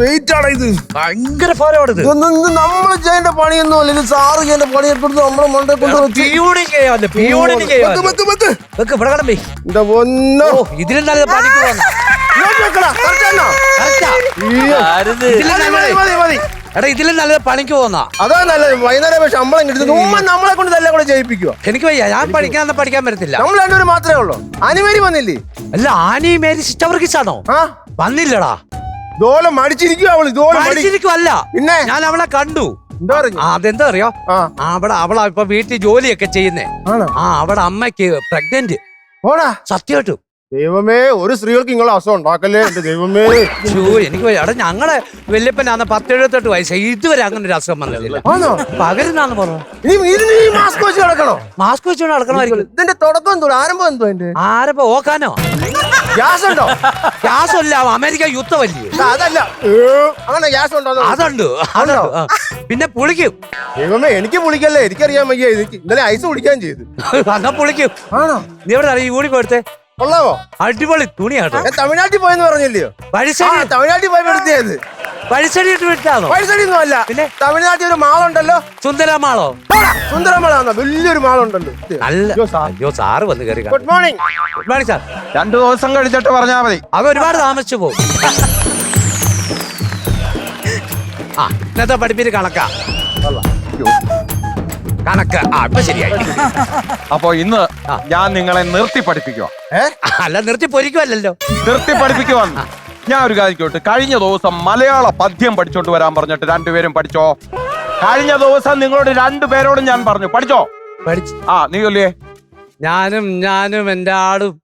Wait ആണ് ഇത്. ഭയങ്കര ഫോലോട് ഇത്. നമ്മൾ ചെയ്യേണ്ട പണിയൊന്നും അല്ല, ഇത് സാറ് ചെയ്യേണ്ട പണിയെടുത്ത് നമ്മളെ മണ്ടേ കൊണ്ട് ഇവിടെ കടമ്പേ. എന്റെ പൊന്നോ, ഇതിലും നല്ല പണിക്ക് പോന്ന എടാ, ഇതിലും നല്ലത് പണിക്ക് പോന്ന. അതാ നല്ലത്. വൈകുന്നേരം ശമ്പളം കിട്ടും. നമ്മളെ കൊണ്ട് തന്നെ കൂടെ ചെയ്യിപ്പിക്കുക. എനിക്ക് വയ്യ, ഞാൻ പഠിക്കാൻ പറ്റത്തില്ല. നമ്മൾ രണ്ടുപേരും മാത്രമേ ഉള്ളൂ. അനിമേരി വന്നില്ലേ? അല്ല, ആനി മേരി സിസ്റ്റവർക്കിച്ചാണോ? വന്നില്ലടാ. ഇതോലെ മടിച്ചിരിക്കുക അവള്. മടിച്ചിരിക്കുവല്ല, പിന്നെ ഞാൻ അവളെ കണ്ടു. അതെന്താ അറിയോ, അവളാ ഇപ്പൊ വീട്ടിൽ ജോലിയൊക്കെ ചെയ്യുന്നേ. അവിടെ അമ്മയ്ക്ക് പ്രഗ്നന്റ്. സത്യമായിട്ടും ദൈവമേ, ഒരു സ്ത്രീകൾക്ക് ഇങ്ങളെ അസുഖം ഉണ്ടാക്കല്ലേ എന്റെ ദൈവമേ. എനിക്ക് എടാ, ഞങ്ങളെ വല്യപ്പനാന്ന് 10-78 വയസ്സായി, ഇതുവരെ അങ്ങനെ ഒരു അസുഖം വന്നില്ല. പകരുന്നാന്ന് പറഞ്ഞു. മാസ്ക് വെച്ച് നടക്കണോ? മാസ്ക് വെച്ച് നടക്കണമായിരിക്കും. ഇതിന്റെ തുടക്കം എന്തോ, ആരംഭം എന്തോ? ആരംഭം ഓക്കാനോ? ഗ്യാസ് ഉണ്ടോ? ഗ്യാസ് അല്ല, അമേരിക്ക യുദ്ധമല്ലേ. അതല്ല, അങ്ങനെ ഗ്യാസ് ഉണ്ടോ? അതുണ്ട്. പിന്നെ പുളിക്കും. ദൈവമേ, എനിക്ക് പുളിക്കല്ലേ, എനിക്കറിയാൻ വയ്യ. ഇന്നലെ ഐസ് കുടിക്കാൻ ചെയ്തു. എന്നാ പുളിക്കും. ആണോ? നീ എവിടെ ഈ യൂണിഫോം എടുത്തേ? കൊള്ളാവോ? അടിപൊളി തുണിയാട്ടോ. തമിഴ്നാട്ടിൽ പോയെന്ന് പറഞ്ഞില്ലയോ? തമിഴ്നാട്ടിൽ പോയി എടുത്തത്. പഴിസടി ഇട്ട് വിട്ടാണോ? പഴിസടി ഒന്നും അല്ല. പിന്നെ തമിഴ്നാട്ടിൽ ഒരു മാളുണ്ടല്ലോ, സുന്ദരമാളോ? സുന്ദരമാളാണോ? വലിയൊരു മാളുണ്ടല്ലോ. അയ്യോ, സാറ് വന്ന് കയറി. Good morning. Good morning sir. 2 ദിവസം കഴിച്ചിട്ട് പറഞ്ഞാൽ മതി. അത് ഒരുപാട് താമസിച്ചു പോകും. ഇന്നത്തെ പഠിപ്പിന് കണക്കാ. കണക്ക് ഇപ്പൊ ശരിയായി. അപ്പൊ ഇന്ന് ഞാൻ നിങ്ങളെ നിർത്തി പഠിപ്പിക്കുക. അല്ല, നിർത്തി പൊരിക്കുവല്ലോ. നിർത്തി പഠിപ്പിക്കുവാന്ന് ഞാൻ ഒരു കാര്യം ചോദിച്ചു. കഴിഞ്ഞ ദിവസം മലയാള പദ്യം പഠിച്ചോണ്ട് വരാൻ പറഞ്ഞിട്ട് രണ്ടുപേരും പഠിച്ചോ? കഴിഞ്ഞ ദിവസം നിങ്ങളോട് 2 പേരോടും ഞാൻ പറഞ്ഞു, പഠിച്ചോ? പഠിച്ചു. നീ അല്ലേ? ഞാനും എന്റെ ആടും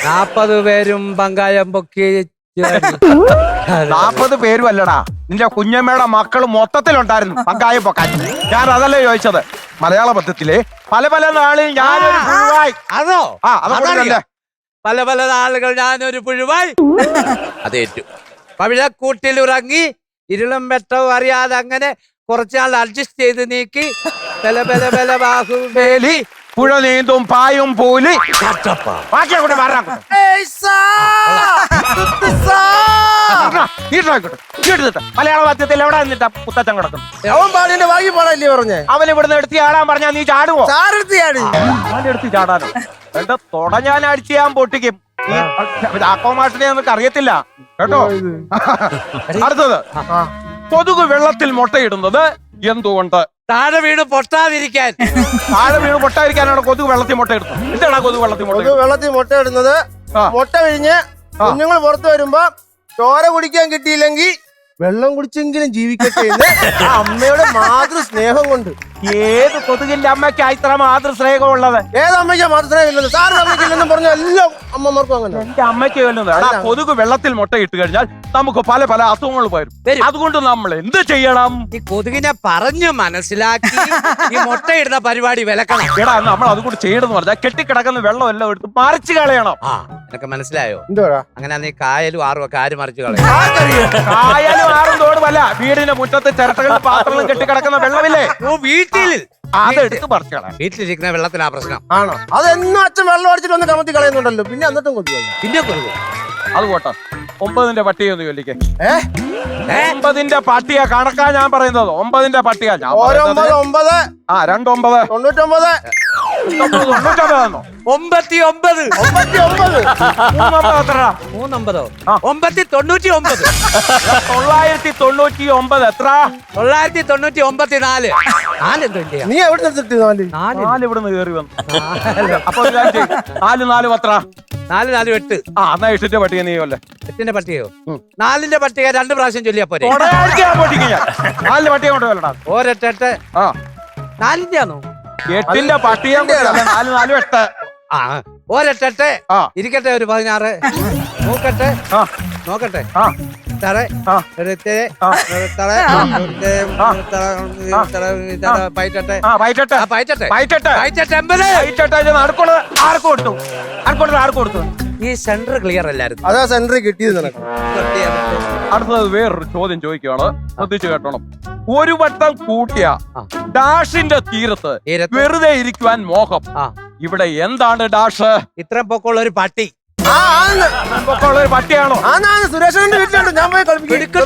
40 പേരും പങ്കായം പൊക്കി. 40 പേരും അല്ലടാ, നിന്റെ കുഞ്ഞമ്മയുടെ മക്കൾ മൊത്തത്തിലുണ്ടായിരുന്നു പങ്കായം പൊക്കാൻ. ഞാൻ അതല്ലേ ചോദിച്ചത്. മലയാള പദ്യത്തിലെ പല പല നാളിൽ ഞാനൊരു പുഴുവായി. അതോ? അതല്ലേ, പല പല നാളുകൾ ഞാനൊരു പുഴുവായി. അതേറ്റു. പവിഴക്കൂട്ടിൽ ഉറങ്ങി ഇരുളും വെട്ടവും അറിയാതെ അങ്ങനെ കുറച്ചാൾ അഡ്ജസ്റ്റ് ചെയ്ത് നീക്കി. ബല ബല ബല ബാഹുബേലി പുഴ നീന്തും പായും പോലി. മലയാള പദ്യത്തിൽ എവിടെ നിന്നിട്ടാ പുത്തച്ചൻ കിടക്കും? അവൻ പാടിന്റെ ബാക്കി പാടല്ലേ പറഞ്ഞേ? അവൻ ഇവിടുന്ന് എടുത്ത് ചാടാൻ പറഞ്ഞാ നീ ചാടുവോ? എടുത്ത് ചാടാനോ? എന്റെ തൊട ഞാൻ അടിച്ച് ഞാൻ പൊട്ടിക്കും. ആക്കോമാഷിനെ നമുക്ക് അറിയത്തില്ല കേട്ടോ. അടുത്തത്, കൊതുക് വെള്ളത്തിൽ മുട്ടയിടുന്നത് എന്തുകൊണ്ട്? താഴെ വീണ് പൊട്ടാതിരിക്കാൻ. താഴെ വീണ് പൊട്ടാതിരിക്കാനാണ് കൊതുക് വെള്ളത്തിൽ മുട്ടയിടുന്നത്. എന്താണ് കൊതുക് വെള്ളത്തിൽ മുട്ടയിടുന്നത്? മുട്ട കഴിഞ്ഞ് കുഞ്ഞുങ്ങൾ പുറത്തു വരുമ്പോ ചോര കുടിക്കാൻ കിട്ടിയില്ലെങ്കിൽ വെള്ളം കുടിച്ചെങ്കിലും ജീവിക്കട്ടെ എന്ന് അമ്മയുടെ മാതൃ സ്നേഹം കൊണ്ട്. ഏത് കൊതുകിന്റെ അമ്മയ്ക്കാ ഇത്ര മാതൃ സ്നേഹം ഉള്ളത്? ഏത് അമ്മയ്ക്കാ മാതൃ സ്നേഹം ഇല്ലെന്ന്? സാറിന് അമ്മയ്ക്കില്ലെന്നും പറഞ്ഞ എല്ലാം അമ്മമാർക്കും അങ്ങനെ. എന്റെ അമ്മയ്ക്ക് കൊതുക് വെള്ളത്തിൽ മുട്ട ഇട്ട് കഴിഞ്ഞാൽ നമുക്ക് പല പല അസുഖങ്ങൾ വരും. അതുകൊണ്ട് നമ്മൾ എന്ത് ചെയ്യണം? ഈ കൊതുകിനെ പറഞ്ഞു മനസ്സിലാക്കി ഈ മുട്ടയിടുന്ന പരിപാടി വിലക്കണം. എടാ, നമ്മൾ അതുകൊണ്ട് ചെയ്യണമെന്ന് പറഞ്ഞാൽ കെട്ടിക്കിടക്കുന്ന വെള്ളം എല്ലാം എടുത്ത് മറിച്ച് കളയണം. നിനക്ക് മനസ്സിലായോ? എന്തുവാ അങ്ങനെ നീ കായലും ആറും ഒക്കെ ആര് മറിച്ച് കളയും? കായലും ആറും തോടുമല്ല, വീടിന്റെ മുറ്റത്ത് ചിരട്ടകളും പാത്രങ്ങളും കെട്ടിക്കിടക്കുന്ന വെള്ളമില്ലേ? അതെടുത്ത് പറിച്ച് കളയാം. വീട്ടിലിരിക്കുന്ന വെള്ളത്തിനാ പ്രശ്നം. ആണോ? അതെന്നും അച്ഛൻ വെള്ളം അടിച്ചിട്ട് വന്ന് കമത്തി കളയുന്നുണ്ടല്ലോ. പിന്നെ എന്നിട്ടും കൊതുക്. പിന്നെ കൊതുക്. അത് പോട്ടെ, 9ന്റെ പട്ടിക ഒന്ന് ചൊല്ലിക്കേ. 9ന്റെ പട്ടിക കണക്കാ ഞാൻ പറയുന്നത്. 9ന്റെ പട്ടിക. 9 9 29 99 99 99 999 എത്ര? 994. നീ എവിടെ നിർത്തി? 4 ഇവിടുന്ന് കയറി വന്നു. അപ്പൊ 4 എത്ര? 4 4 8. എന്നാ 8ന്റെ പട്ടിക നീ അല്ലേ? 8ന്റെ പട്ടികയോ? 4ന്റെ പട്ടിക 2 പ്രാവശ്യം ചൊല്ലിയാ പോരെ? 4ന്റെ പട്ടിക കൊണ്ട് വല്ലടാ. ഒരെട്ട് 4ന്റെ ആണോ? 8ന്റെ പട്ടിക 4 4 8. ഒരെട്ടെ ഇരിക്കട്ടെ. ഒരു 16 നോക്കട്ടെ. നോക്കട്ടെ. ഈ സെന്റർ ക്ലിയർ അല്ലായിരുന്നു. അതാ സെന്റർ കിട്ടിയത് നിനക്ക്. അടുത്തത് വേറൊരു ചോദ്യം ചോദിക്കുകയാണ്, ശ്രദ്ധിച്ചു കേട്ടോണം. ഒരു വട്ടം കൂട്ടിയ ഡാഷിന്റെ തീരത്ത് വെറുതെ ഇരിക്കുവാൻ മോഹം. ഇവിടെ എന്താണ് ഡാഷ്? ഇത്രയും പൊക്കമുള്ള ഒരു പട്ടി. ഒരു പട്ടിയാണോ? സുരേഷന്റെ വീട്ടിലുണ്ട്, ഞാൻ പോയി കളിപ്പിക്കും.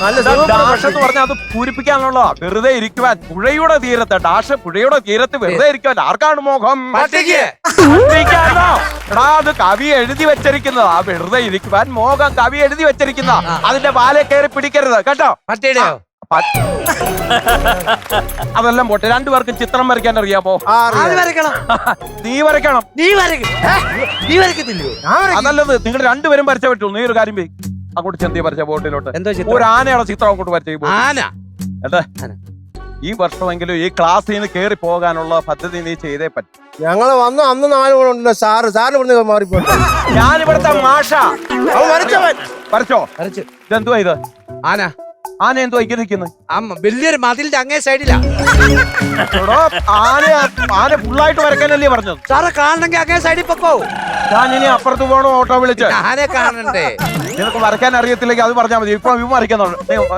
നല്ല ഡാഷ് എന്ന് പറഞ്ഞാൽ അത് പൂരിപ്പിക്കാനുള്ള വെറുതെ ഇരിക്കുവാൻ. പുഴയുടെ തീരത്ത് ഡാഷ്, പുഴയുടെ തീരത്ത് വെറുതെ ഇരിക്കുവാൻ ആർക്കാണ് മോഹം? പട്ടിക്കാണോ? എടാ, അത് കവി എഴുതി വെച്ചിരിക്കുന്നത്. ആ വെറുതെ ഇരിക്കുവാൻ മോഹം കവി എഴുതി വെച്ചിരിക്കുന്ന. അതിന്റെ വാലെ കയറി പിടിക്കരുത് കേട്ടോ. പട്ടിയുടെയോ? അതെല്ലാം പോട്ടെ, രണ്ടുപേർക്കും ചിത്രം വരയ്ക്കാൻ അറിയാമോ? നീ വരയ്ക്കണം. നീ വരയ്ക്കത്തില്ലയോ? അതല്ലത്, നിങ്ങൾ രണ്ടുപേരും വരച്ച പറ്റുള്ളൂ. നീ ഒരു കാര്യം അങ്ങോട്ട് ചെന്തി വരച്ച ബോട്ടിലോട്ട് ഒരു ആനയുടെ ചിത്രം അങ്ങോട്ട് വരച്ചു. ഈ വർഷമെങ്കിലും ഈ ക്ലാസ്സിൽ നിന്ന് കയറി പോകാനുള്ള പദ്ധതി നീ ചെയ്തേ പറ്റും. ഞങ്ങള് വന്നു അന്ന് 4 മണിയുണ്ടല്ലോ. സാറിന് ഇവിടുന്ന് മാറിപ്പോ. ഞാൻ ഇവിടുത്തെ മാഷ. വരച്ചോ? ഇതെന്തുവാ ഇത്? ആന എന്തോ ഇങ്ങനെ നിൽക്കുന്നത്? വലിയൊരു മതിലിന്റെ അങ്ങേ സൈഡിലാ. ആന ഫുള്ളായിട്ട് വരയ്ക്കാനല്ലേ പറഞ്ഞത്? സാറെ കാണണമെങ്കിൽ അങ്ങേ സൈഡിൽ പൊക്കോ. ഞാൻ ഇനി അപ്പുറത്ത് പോകണോ ഓട്ടോ വിളിച്ച്? ആനെ കാണണ്ടേ? നിനക്ക് വരയ്ക്കാൻ അറിയത്തില്ലെങ്കിൽ അത് പറഞ്ഞാൽ മതി. ഇപ്പൊ വരയ്ക്കുന്നുണ്ട്.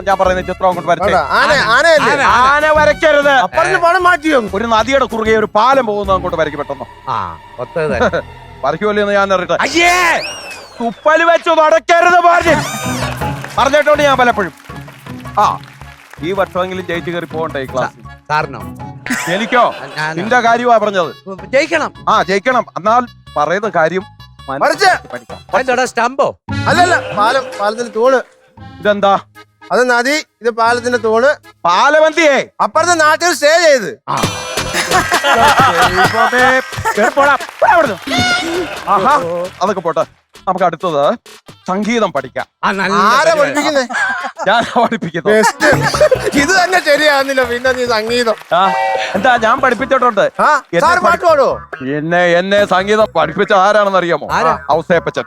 ഞാൻ പറയുന്ന ചിത്രം അങ്ങോട്ട് വരച്ചേ. ആന വരയ്ക്കരുത്. മാറ്റിയോ? ഒരു നദിയുടെ കുറുകെ ഒരു പാലം പോകുന്നത് അങ്ങോട്ട് വരയ്ക്ക് പെട്ടെന്ന്. വരയ്ക്കുമല്ലോ എന്ന് ഞാൻ അറിയട്ടെ. തുപ്പല് വെച്ചു നടക്കരുത് പറഞ്ഞിട്ടുണ്ട് ഞാൻ പലപ്പോഴും. ഈ വർഷമെങ്കിലും ജയിച്ചു കയറി പോകണ്ടേ ഈ ക്ലാസ്? സാറിനോ? എനിക്കോ? നിന്റെ കാര്യമാ പറഞ്ഞത്. ജയിക്കണം. ജയിക്കണം. എന്നാൽ പറയുന്ന കാര്യം സ്റ്റമ്പോ? അല്ലല്ല, പാലത്തിന്റെ തൂണ്. ഇതെന്താ? അത് നദി, ഇത് പാലത്തിന്റെ തൂണ്. പാലവന്തിയേ അപ്പുറത്തെ നാട്ടിൽ സ്റ്റേ ചെയ്ത്. അതൊക്കെ പോട്ടെ, നമുക്ക് അടുത്തത് സംഗീതം പഠിക്കാം. ആരാ പഠിപ്പിക്കുന്നേ? ഞാൻ പഠിപ്പിക്കുന്നു. ഇത് തന്നെ ശരിയാകുന്നില്ല, പിന്നെ നീ സംഗീതം. എന്താ, ഞാൻ പഠിപ്പിച്ചിട്ടുണ്ട്. പാട്ട് പാടോ? എന്നെ സംഗീതം പഠിപ്പിച്ച ആരാണെന്ന് അറിയാമോ? ഔസേപ്പച്ചൻ.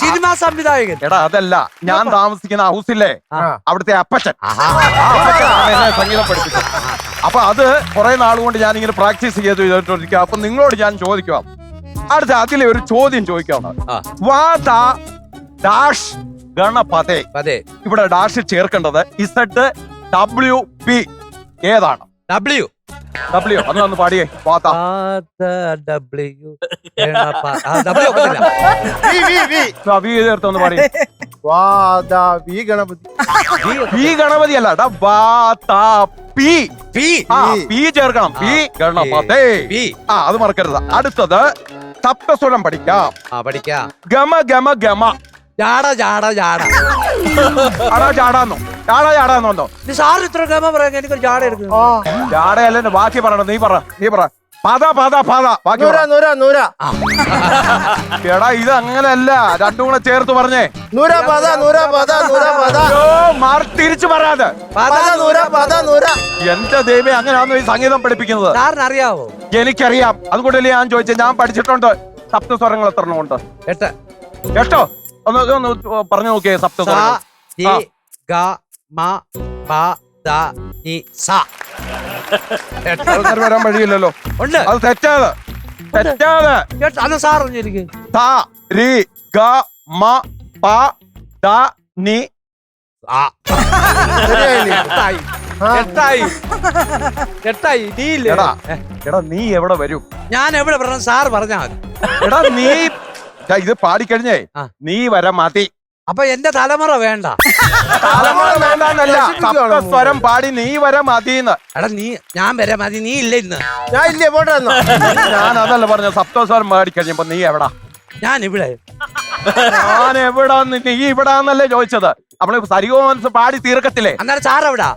സിനിമാ സംവിധായകൻ. എടാ, അതല്ല, ഞാൻ താമസിക്കുന്ന ഹൗസില്ലേ, അവിടുത്തെ അപ്പച്ചൻ. എന്നെ സംഗീതം പഠിപ്പിച്ചു. അപ്പൊ അത് കുറെ നാളുകൊണ്ട് ഞാൻ ഇങ്ങനെ പ്രാക്ടീസ് ചെയ്തിരിക്കുക. അപ്പൊ നിങ്ങളോട് ഞാൻ ചോദിക്കാം, അടുത്ത അതിലെ ഒരു ചോദ്യം ചോദിക്കാണ്. ഗണപതേ. ഇവിടെ ഡാഷ് ചേർക്കേണ്ടത് ZWP ഏതാണ്? ഡബ്ല്യു. അതൊന്ന് പാടിയേ. ചേർത്തൊന്ന് പാടിയേ. ഗണപതി അല്ല, പി ചേർക്കണം. പി ഗണപതേ. അത് മറക്കരുത്. അടുത്തത് സപ്തസ്വരം പഠിക്കാം. ഗമ ഗമ ഗമ. ജാടാന്നോ? സാർ ഇത്ര ഗമ പറയാൻ എനിക്ക് ജാട എടുക്കുന്നു. ജാടയല്ല, ബാക്കി പറയണം. നീ പറ. പദ ബാക്കി. എടാ, ഇത് അങ്ങനല്ല, രണ്ടും കൂടെ ചേർത്ത് പറഞ്ഞേ. തിരിച്ചു പറയാതെ. എന്റെ ദൈവം, അങ്ങനെയാണോ ഈ സംഗീതം പഠിപ്പിക്കുന്നത്? അറിയാവോ? എനിക്കറിയാം. അതുകൊണ്ടല്ലേ ഞാൻ ചോദിച്ചത്. ഞാൻ പഠിച്ചിട്ടുണ്ട്. സപ്തസ്വരങ്ങൾ എത്ര ഉണ്ട്? 8. ഒന്ന് പറഞ്ഞു നോക്കിയേ സപ്തസ്വരങ്ങൾ. വരാൻ വഴിയില്ലല്ലോ. അത് തെറ്റാതെ. എടാ, നീ എവിടെ വരും? ഞാൻ എവിടെ പറഞ്ഞു? സാർ പറഞ്ഞാ മതി. എടാ, നീ ഇത് പാടിക്കഴിഞ്ഞേ നീ വര മതി. അപ്പൊ എന്റെ തലമുറ വേണ്ട. തലമുറ വേണ്ടെന്നല്ല, സപ്തസ്വരം പാടി നീ വര മതിന്ന്. എടാ, ഞാൻ വര മതി, നീ ഇല്ല ഇന്ന്. ഞാൻ ഇല്ലേ, പോട്ടെ. ഞാൻ അതല്ല പറഞ്ഞ, സപ്തസ്വരം പാടിക്കഴിഞ്ഞപ്പോ നീ എവിടാ? ഞാൻ ഇവിടെ. ഞാൻ എവിടാന്ന്? നീ ഇവിടാന്നല്ലേ ചോദിച്ചത്. നമ്മള് സരിഗമ പാടി തീർക്കത്തില്ലേ? അന്നേരം സാർ എവിടാ?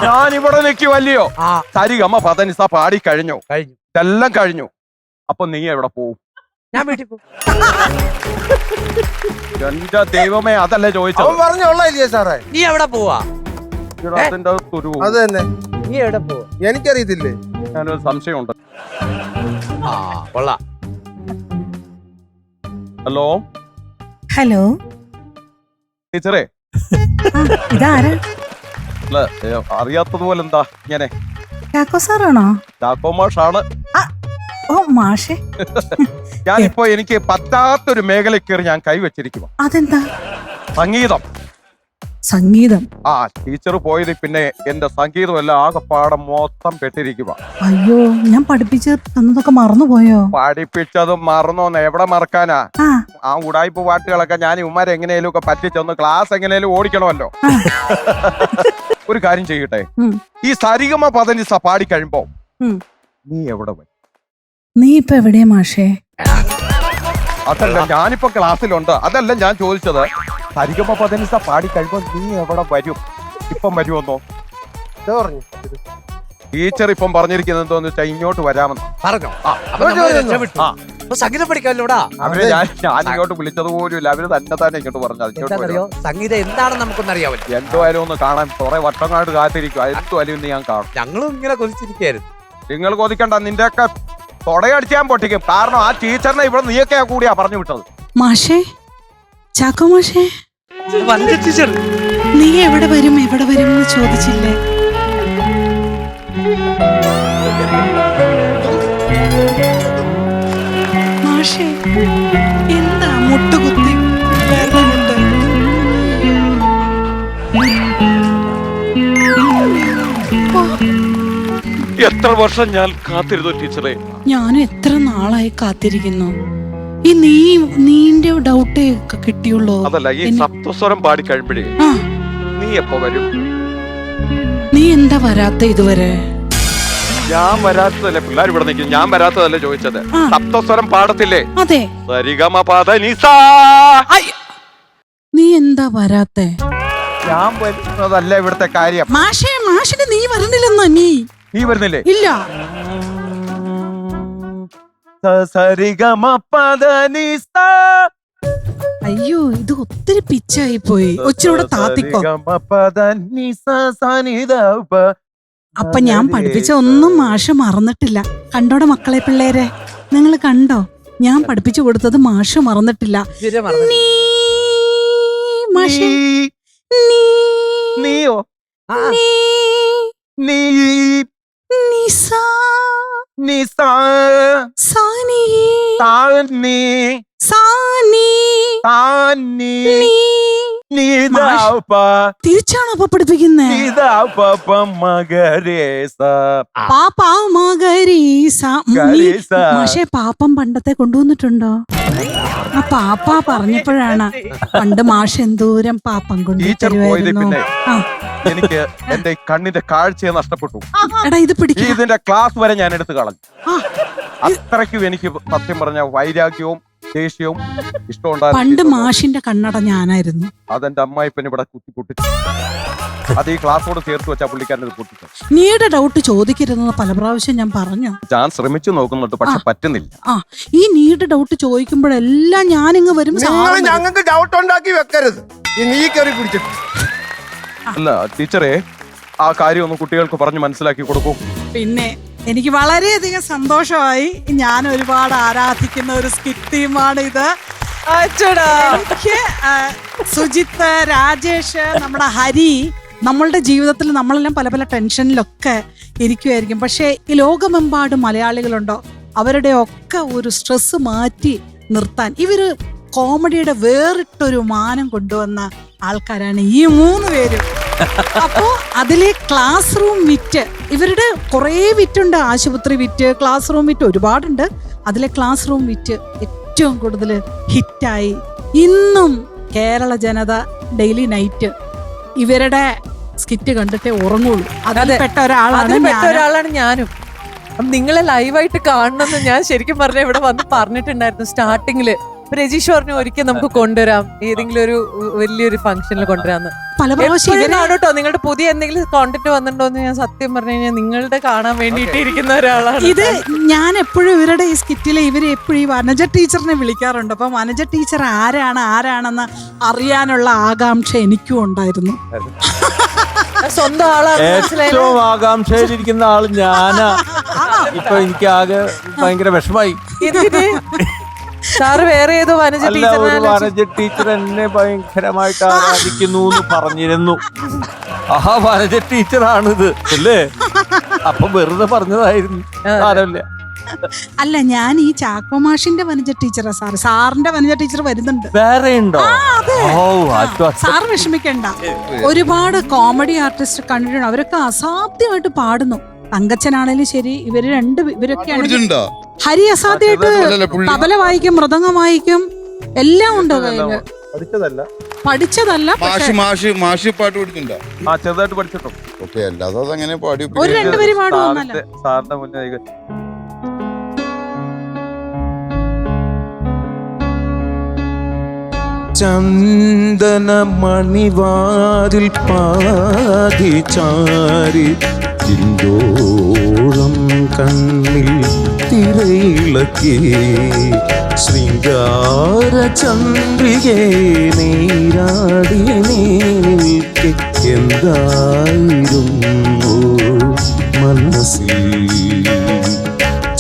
ഞാൻ ഇവിടെ നിൽക്കുവല്ലയോ. സരിഗമ പദനിസ പാടി കഴിഞ്ഞു. ഇതെല്ലാം കഴിഞ്ഞു. അപ്പൊ നീ എവിടെ പോവും? ഞാൻ വീട്ടിൽ പോകും. എന്റെ ദൈവമേ, അതല്ലേ ചോദിച്ചത്. പറഞ്ഞോളാ സാറേ. നീ എവിടെ പോവാ? അത് തന്നെ. നീ എവിടെ പോവാ? എനിക്കറിയത്തില്ലേ. ഞാനൊരു സംശയമുണ്ട്. കൊള്ളാം. ഹലോ ടീച്ചറേ. ഇതാരാ? അല്ല, അറിയാത്തതുപോലെ എന്താ ഇങ്ങനെ? ചാക്കോ സാറാണോ? ചാക്കോ മാഷാണ്. ഓ മാഷേ. ഞാനിപ്പോ എനിക്ക് പറ്റാത്തൊരു മേഖല കയറി ഞാൻ കൈവച്ചിരിക്കുക. അതെന്താ? സംഗീതം. സംഗീതം. ആ ടീച്ചർ പോയത് പിന്നെ എന്റെ സംഗീതം എല്ലാം ആകെപ്പാടം മൊത്തം പെട്ടിരിക്കുക. അയ്യോ, ഞാൻ പഠിപ്പിച്ച് തന്നതൊക്കെ മറന്നുപോയോ? പഠിപ്പിച്ചതും മറന്നോന്ന് എവിടെ മറക്കാനാ? ആ ആ ഉടായ്പ പാട്ടുകളൊക്കെ ഞാൻ ഉമ്മാരെ എങ്ങനെയും ഒക്കെ പറ്റിച്ചൊന്ന് ക്ലാസ് എങ്ങനെയും ഓടിക്കണമല്ലോ. ഒരു കാര്യം ചെയ്യട്ടെ, ഈ സരിഗമ പദനിസ പാടി കഴിയുമ്പോ നീ എവിടെ വരും? നീ ഇപ്പൊ എവിടെയാ മാഷേ? അതല്ല, ഞാനിപ്പോ ക്ലാസ്സിലുണ്ട്. അതല്ല ഞാൻ ചോദിച്ചത്, സരിഗമ പദനിസ പാടി കഴിയുമ്പോ നീ എവിടെ വരും? ഇപ്പം വരുമെന്നോ? ടീച്ചർ ഇപ്പം പറഞ്ഞിരിക്കുന്നത് എന്തോന്ന് വെച്ചാൽ ഇങ്ങോട്ട് വരാമെന്ന് പറഞ്ഞോ. അപ്പൊ നമ്മള് രക്ഷപ്പെട്ടു. അപ്പൊ സംഗീതം പഠിക്കാമല്ലോടാ. അവര് ഞാൻ ഇങ്ങോട്ട് വിളിച്ചത് പോലും ഇല്ല, അവര് തന്നെ ഇങ്ങോട്ട് പറഞ്ഞത്. എന്താണെന്നറിയോ, സംഗീതം എന്താണെന്ന് നമുക്കൊന്നറിയാമല്ലോ. എന്തായാലും ഒന്ന് കാണാൻ കുറെ വട്ടങ്ങാണ്ട് കാത്തിരിക്കും. എന്തുവായാലും ഇന്ന് ഞാൻ കാണും. ഞങ്ങളും ഇങ്ങനെ കൊതിച്ചിരിക്കായിരുന്നു. നിങ്ങൾ കൊതിക്കണ്ട, നിന്റെയൊക്കെ തൊടയടിച്ച് ഞാൻ പൊട്ടിക്കും. കാരണം ആ ടീച്ചറിനെ ഇവിടെ നീയൊക്കെ കൂടിയാ പറഞ്ഞു വിട്ടത്. മാഷേ, ചാക്കോ മാഷേ, ടീച്ചർ നീ എവിടെ വരും എന്ന് ചോദിച്ചില്ലേ? മാഷേ, എന്താ മുട്ടുകുത്തി വരുന്നുണ്ട്? എത്ര വർഷം ഞാൻ കാത്തിരുന്നു ടീച്ചറെ. ഞാനും എത്ര നാളായി കാത്തിരിക്കുന്നു. ഈ നീന്റെ ഡൗട്ടേ കിട്ടിയുള്ളൂ. അതല്ല, ഈ സപ്തസ്വരം പാടി കഴിയുമ്പോഴേ ആ, നീ എപ്പോ വരും? നീ എന്താ വരാത്ത ഇതുവരെ? ഞാൻ വരാത്തതല്ലേ, പിള്ളേർ ഇവിടെ നിൽക്കും. ഞാൻ വരാത്തതല്ലേ ചോദിച്ചത്. സപ്തസ്വരം പാടത്തില്ലേ? അതെ. സരിഗമ പദ നിസ. നീ എന്താ വരാത്തെ? ഞാൻ വരുന്നതല്ല ഇവിടുത്തെ കാര്യം. മാഷിന് നീ വരണില്ലെന്നോ? നീ വരുന്നില്ലേ? ഇല്ല. സരിഗമ പദ നിസ. അയ്യോ, ഇത് ഒത്തിരി പിച്ചായി പോയി. ഒച്ചിരൂടെ താത്തിക്കോ. അപ്പൊ ഞാൻ പഠിപ്പിച്ച ഒന്നും മാഷ് മറന്നിട്ടില്ല. കണ്ടോടെ മക്കളെ പിള്ളേരെ, നിങ്ങൾ കണ്ടോ? ഞാൻ പഠിപ്പിച്ചു കൊടുത്തത് മാഷ് മറന്നിട്ടില്ല. നീ മാഷേ, നീയോ? നീ നിസ നിസ സാനി താനി സാനി താനി നീ. നീദാപ തിരിച്ചാണോ അപ്പൊ പഠിപ്പിക്കുന്നേ? നീദാപ മഗരേസ പാപ്പ മഗരീസ. ഗരീസ. മാഷേ, പാപ്പം പണ്ടത്തെ കൊണ്ടുവന്നിട്ടുണ്ടോ? ആ പാപ്പ പറഞ്ഞപ്പോഴാണ് പണ്ട് മാഷ് എന്തോരം പാപ്പം ടീച്ചർ പോയത് കൊണ്ടുവരുമായിരുന്നു. പിന്നെ എനിക്ക് എന്റെ കണ്ണിന്റെ കാഴ്ചയെ നഷ്ടപ്പെട്ടു. എടാ, ഇത് പിടിക്കും. ഇതിന്റെ ക്ലാസ് വരെ ഞാൻ എടുത്തു കളഞ്ഞു. അത്രയ്ക്കും എനിക്ക് സത്യം പറഞ്ഞ വൈരാഗ്യവും ദേഷ്യവും പണ്ട് ഇഷ്ടമുണ്ടായിരുന്നു. മാഷിന്റെ കണ്ണട ഞാനായിരുന്നു. അതെന്റെ അമ്മായിപ്പൻ ഇവിടെ കുത്തി പൊട്ടിച്ചു. അത് ഈ ക്ലാസ്സോട് ചേർത്ത് വെച്ചാ പുള്ളിക്കാരൻ പൊട്ടിച്ചു. നീയുടെ ഡൗട്ട് ചോദിക്കരുതെന്ന് പല പ്രാവശ്യം ഞാൻ പറഞ്ഞു. ഞാൻ ശ്രമിച്ചു നോക്കുന്നുണ്ട്, പക്ഷെ പറ്റുന്നില്ല. ഈ നീയുടെ ഡൗട്ട് ചോദിക്കുമ്പോഴെല്ലാം ഞാനിങ്ങ് വരും. ഞങ്ങൾക്ക് ഡൗട്ട് ഉണ്ടാക്കി വെക്കരുത്. നീ കയറി പിടിച്ചിട്ട്. അല്ല ടീച്ചറെ, ആ കാര്യം ഒന്ന് കുട്ടികൾക്ക് പറഞ്ഞ് മനസ്സിലാക്കി കൊടുക്കൂ. പിന്നെ എനിക്ക് വളരെയധികം സന്തോഷമായി. ഞാൻ ഒരുപാട് ആരാധിക്കുന്ന ഒരു സ്കിറ്റ് ടീമാണ് ഇത്. എനിക്ക് സുജിത്ത്, രാജേഷ്, നമ്മുടെ ഹരി, നമ്മളുടെ ജീവിതത്തിൽ നമ്മളെല്ലാം പല പല ടെൻഷനിലൊക്കെ ഇരിക്കുമായിരിക്കും. പക്ഷേ ഈ ലോകമെമ്പാടും മലയാളികളുണ്ടോ, അവരുടെ ഒക്കെ ഒരു സ്ട്രെസ് മാറ്റി നിർത്താൻ ഇവര് കോമഡിയുടെ വേറിട്ടൊരു മാനം കൊണ്ടുവന്ന ആൾക്കാരാണ് ഈ 3 പേരും. അപ്പോ അതിലെ ക്ലാസ് റൂം വിറ്റ്, ഇവരുടെ കുറേ വിറ്റുണ്ട്. ആശുപത്രി വിറ്റ്, ക്ലാസ് റൂം വിറ്റ് ഒരുപാടുണ്ട്. അതിലെ ക്ലാസ് റൂം വിറ്റ് ഏറ്റവും കൂടുതൽ ഹിറ്റായി. ഇന്നും കേരള ജനത ഡെയിലി നൈറ്റ് ഇവരുടെ സ്കിറ്റ് കണ്ടിട്ടേ ഉറങ്ങുള്ളൂ. അതിൽ പെട്ട ഒരാളാണ് ഞാനും. നിങ്ങളെ ലൈവായിട്ട് കാണണമെന്ന് ഞാൻ ശരിക്കും പറഞ്ഞ ഇവിടെ വന്ന് പറഞ്ഞിട്ടുണ്ടായിരുന്നു സ്റ്റാർട്ടിങ്ങില്. രജീഷ് പറഞ്ഞു ഒരിക്കൽ നമുക്ക് കൊണ്ടുവരാം, ഏതെങ്കിലും ഒരു വലിയൊരു ഫംഗ്ഷനിൽ കൊണ്ടുവരാന്ന്. പല പ്രാവശ്യം കേട്ടോ നിങ്ങളുടെ പുതിയ എന്തെങ്കിലും കോണ്ടന്റ് വന്നിട്ടുണ്ടോ എന്ന് ഞാൻ സത്യം പറഞ്ഞു കഴിഞ്ഞാൽ നിങ്ങളുടെ കാണാൻ വേണ്ടിയിട്ട് ഇരിക്കുന്ന ഒരാളാണ് ഇത്. ഞാൻ എപ്പോഴും ഇവരുടെ ഈ സ്കിറ്റില് ഇവര് എപ്പോഴും ഈ വനജ ടീച്ചറിനെ വിളിക്കാറുണ്ട്. അപ്പൊ വനജ ടീച്ചർ ആരാണെന്ന് അറിയാനുള്ള ആകാംക്ഷ എനിക്കും ഉണ്ടായിരുന്നു. സ്വന്തം ആളാണ്. ഏറ്റവും ആകാംക്ഷയിലിരിക്കുന്ന ആള് ഞാനാ. ഇപ്പൊ എനിക്ക് ആകെ ഭയങ്കര വിഷമായി. സാറ് വേറെ ഏതോ വനജ ടീച്ചർ എന്നെ ഭയങ്കരമായിട്ട് ആരാധിക്കുന്നു എന്ന് പറഞ്ഞിരുന്നു. ആ വനജ ടീച്ചറാണിത് അല്ലേ? അപ്പൊ വെറുതെ പറഞ്ഞതായിരുന്നു. സാരമില്ല. അല്ല, ഞാൻ ഈ ചാക്കോമാഷിന്റെ വനജ ടീച്ചറാ സാറിന്റെ വനജ ടീച്ചർ വരുന്നുണ്ട്. വേറെ ഉണ്ടോ? ഓ അത് സാർ വിഷമിക്കണ്ട. ഒരുപാട് കോമഡി ആർട്ടിസ്റ്റ് കണ്ടിട്ടുണ്ട്. അവരൊക്കെ അസാധ്യമായിട്ട് പാടുന്നു. തങ്കച്ചനാണേലും ശരി, ഇവരൊക്കെ ഹരി അസാധ്യമായിട്ട് തബല വായിക്കും, മൃദംഗം വായിക്കും, എല്ലാം ഉണ്ട് കയ്യില്. പഠിച്ചതല്ല മാഷി പാട്ട് പഠിച്ചിട്ടുണ്ടോ? ആ ചെറുതായിട്ട് പഠിച്ചിട്ടോ. ഓക്കെ, അല്ലാതെ അതങ്ങനെ പാടി ഒരു രണ്ടുപേരും പാടുന്നല്ല. സാറിന്റെ മുന്നേ ചന്ദന മണിവാതിൽ പാതി ചാരി ചിന്തോളം കണ്ണിൽ തിരയിളക്കി ശൃംഗാര ചന്ദ്രികേ നീരാടിയ നീക്ക് എന്തായിരുന്നു മനസ്സിൽ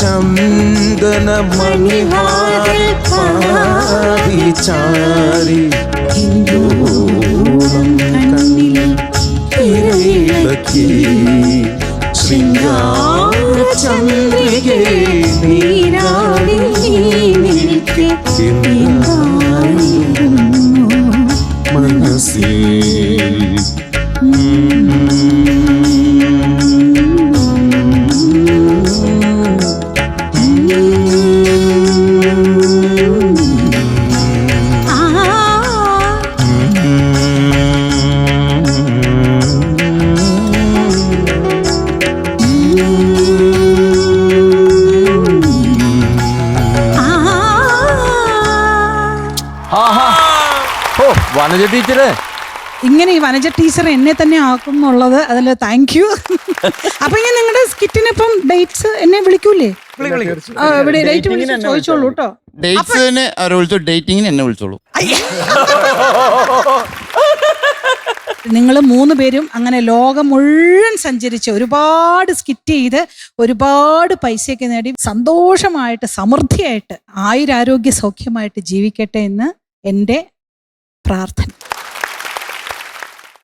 ചന്ദന മണിവാതിൽ പാതി ചാരി ഹിന്ദോളം കണ്ണിൽ തിരയിളക്കി ശൃംഗാര ചന്ദ്രികേ നീരാടി നിൽക്കെ മനസ്സിൽ വനജ ടീച്ചറെ ഇങ്ങനെ ഈ വനജ ടീച്ചർ എന്നെ തന്നെ ആക്കും എന്നുള്ളത് അതിൽ താങ്ക് യു. അപ്പൊ ഇങ്ങനെ നിങ്ങളുടെ സ്കിറ്റിനിപ്പം ഡേറ്റ്സ് എന്നെ വിളിക്കൂലേ? ഡേറ്റ് വിളിച്ച് ചോദിച്ചോളൂ കേട്ടോ. ഡേറ്റ്സിനെ അവരെ വിളിച്ചോ, ഡേറ്റിങ്ങിന് എന്നെ വിളിച്ചോളൂ. നിങ്ങൾ 3 പേരും അങ്ങനെ ലോകം മുഴുവൻ സഞ്ചരിച്ച് ഒരുപാട് സ്കിറ്റ് ചെയ്ത് ഒരുപാട് പൈസയൊക്കെ നേടി സന്തോഷമായിട്ട് സമൃദ്ധിയായിട്ട് ആയുരാരോഗ്യ സൗഖ്യമായിട്ട് ജീവിക്കട്ടെ എന്ന് എൻ്റെ പ്രാർത്ഥന.